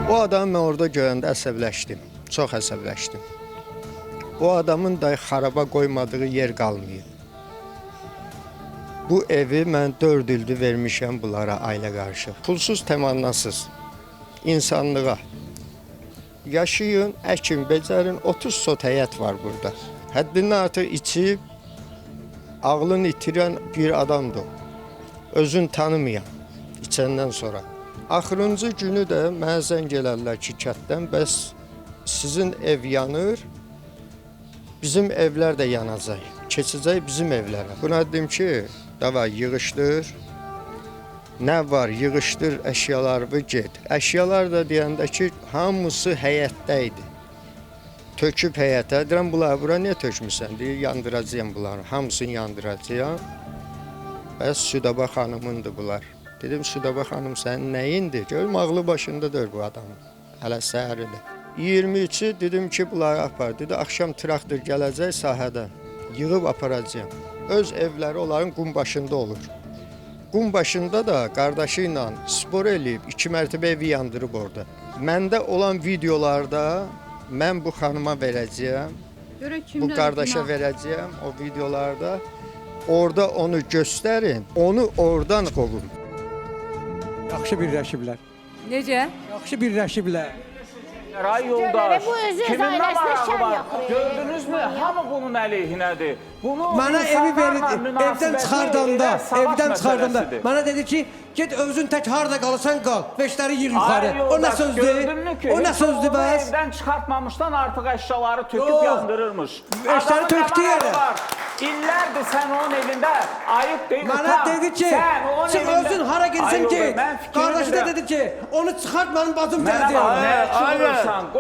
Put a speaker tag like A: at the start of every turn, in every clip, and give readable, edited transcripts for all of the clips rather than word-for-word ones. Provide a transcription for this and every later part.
A: O adamı mən orada görəndə əsəbləşdim. Çox əsəbləşdim. O adamın da xaraba qoymadığı yer qalmayıb. Bu evi mən 4 ildir vermişəm bunlara ailə qarşı. Pulsuz təmannasız insanlığa. Yaşayın, əkin, becərin, 30 sot həyət var burada. Həddindən artıq içib, ağlını itirən bir adamdır. Özün tanımayan, içəndən sonra. Axırıncı günü də mənə zəng elədilər ki, kətdən, bəs sizin ev yanır, bizim evlər də yanacaq. Keçəcək bizim evlərə. Buna dedim ki, davay yığışdır. Nə var, yığışdır əşyalarını get. Əşyalar da deyəndə ki, hamısı həyətdə idi. Töküb həyətə. Deyirəm, bunları bura niyə tökmüsən? Deyir, yandıracağım bunları. Hamısını yandıracağım. Bəs Südaba xanımındır bunlar. Dedim, Südaba xanım sənin nəyindir? Görüm, ağlı başındadır bu adamın. Hələ səhəridir. 23-ü dedim ki, bunları apar. Dedi, axşam traktor gələcək sahədən. Yığıb aparacağım. Öz evləri onların qum başında olur. Qum başında da qardaşı ilə spor eləyib 2 mərtəbə evi yandırıb orada. Məndə olan videolarda mən bu xanıma verəcəyəm. Bu qardaşa verəcəyəm o videolarda. Orada onu göstərin, onu oradan qovun.
B: Yaxşı birləşiblər.
C: Necə?
B: Yaxşı birləşiblər.
D: Ay yoldaş,
E: Bu özü öz
D: kimin nə
E: ailəsinə
D: marağı
E: şər
D: var?
E: yaxlayır.
D: Gördünüzmü? Hamı bunun əleyhinədir. Bunu
B: Mənə evi verir,
D: insanlarla
B: evdən
D: münasibətli
B: çıxardanda,
D: elə savaş
B: evdən çıxardanda.
D: məsələsidir.
B: Mənə dedi ki, get özün tək harda qalırsan qal, veşləri yığ
D: Ay
B: yuxarı. O nə
D: yoldaş,
B: sözdür?
D: gördünmü ki,
B: O nə
D: heç
B: sözdür
D: onu
B: bəs?
D: evdən çıxartmamışdan artıq əşyaları töküb
B: Yox.
D: yandırırmış.
B: Eşləri
D: Adamın
B: tökdü
D: nə marağı
B: yerə.
D: var? İllərdir sən onun evində, ayıb deyil,
B: Mənə dedi ki, çıx özün hara girsən ki, qardaşı da dedi ki, onu çıxart mənim bacım gəldi.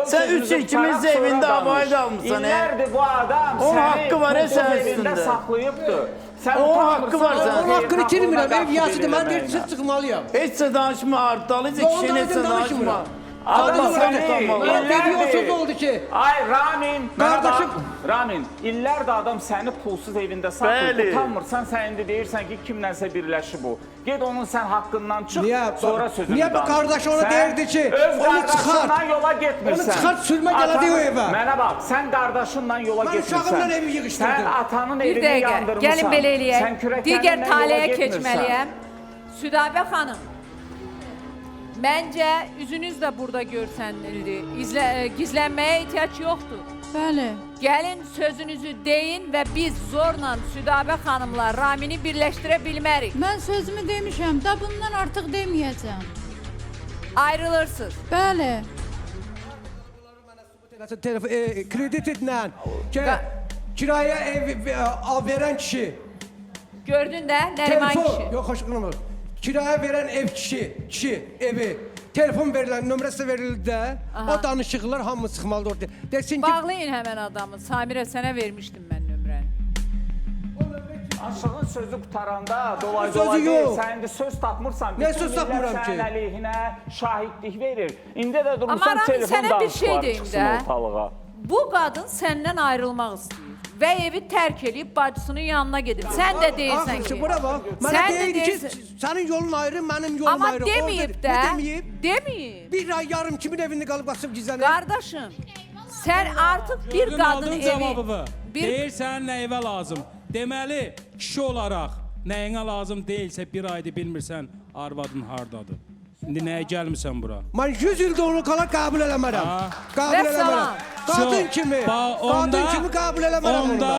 F: Sen 3 ikimiz de evinde havayı kalmışsın.
D: İllərdir bu adam
F: Onun
D: səni
F: hakkı var,
D: pulsuz
F: sen
D: evində
F: üstünde.
D: saxlayıbdır. Sən
F: Onun
D: utanmırsan,
F: hakkı var
D: onun
F: sənin.
B: Onun haqqını
D: evin
B: itirmirəm,
D: haqqına
B: ev yasıdır, mən
D: qarşı
B: deyir
D: verilməyinə.
B: çıxmalıyam.
F: Hiç danışma artalıca
B: Ondan
F: kişinin
B: öncə
F: danışma.
B: danışmıram.
D: Adam
B: Adam
D: səni
F: utanmalı.
B: Videosuz oldu ki.
D: Ay Ramin,
B: Qardaşım.
D: Ramin, illərdir adam səni pulsuz evində saxlayır.
F: Bəli.
D: Utanmırsan, sən indi deyirsən ki, kimlənsə birləşib bu. Get onun sən haqqından çıx,
B: Niyə?
D: sonra sözünü
B: Niyə bu
D: danış.
B: qardaş ona
D: Sən
B: deyirdi ki,
D: öz
B: onu
D: qardaşından
B: çıxart.
D: yola getmirsən.
B: Onu çıxart, sürmə gələdi o evə.
D: Mənə bax, sən qardaşınla yola
B: Mən
D: getmirsən.
B: uşağımla evi yığışdırdım.
D: Sən atanın
C: Bir
D: evini
C: dəqiqə,
D: yandırmısan.
C: gəlin belə
D: Sən
C: eləyək.
D: kürəkəninlə
C: Digər
D: yola
C: taliyə
D: getmirsən.
C: keçməliyəm. Südabə xanım, məncə üzünüz də burada görsənildi. Gizlənməyə ehtiyac yoxdur.
G: Bəli.
C: Gəlin sözünüzü deyin və biz zorla Südabə xanımla Ramini birləşdirə bilmərik.
G: Mən sözümü demişəm, da bundan artıq deməyəcəm.
C: Ayrılırsınız.
G: Bəli.
B: Kreditlə kiraya ev verən kişi.
C: Gördün də Nəriman kişi.
B: Yox, xoşqanım. Kiraya verən ev kişi evi. Telefon verilən, nömrəsi verildi də, o danışıqlar hamı çıxmalıdır orada. Desin ki,
C: Bağlayın həmən adamı. Samirə sənə vermişdim mən nömrəni.
D: Aşığın sözü qutaranda dolay
B: Sözü
D: dolay deyil,
B: yox.
D: sən indi söz tapmırsan.
B: Nə
D: bütün
B: söz
D: millət
B: tapmıram ki?
D: Sənin əleyhinə şahidlik verir. İndi də
C: Amma
D: durmuşsan
C: Ramin,
D: telefon
C: sənə bir şey
D: danışıqları
C: deyim
D: çıxsın
C: də.
D: ortalığa.
C: Bu qadın səndən ayrılmaq istəyir və evi tərk edib bacısının yanına gedir. Sən də deyirsən ki,
B: bura bax, mənə
C: Sən də
B: deyirdi ki,
C: deyirsən-
B: sənin yolun ayrı, mənim yolum
C: amma
B: ayrı. O
C: deməyib
B: dedi,
C: də.
B: nə deməyib?
C: Deməyib.
B: Bir ay yarım kimin evində qalıb basıb gizlənir?
C: Qardaşım, sən artıq bir
H: Gördün,
C: qadın
H: aldın
C: evi...
H: cavabını.
C: Bir...
H: Deyirsən nə evə lazım. Deməli, kişi olaraq nəyinə lazım deyilsə bir ayda bilmirsən arvadın hardadır. İndi nəyə gəlmirsən bura?
B: Mən 100 ildə onu qala qəbul eləmərəm.
H: Ha.
B: Qəbul eləmərəm.
C: Vəssalam.
B: Qadın kimi, qadın kimi qəbul eləmərəm onu.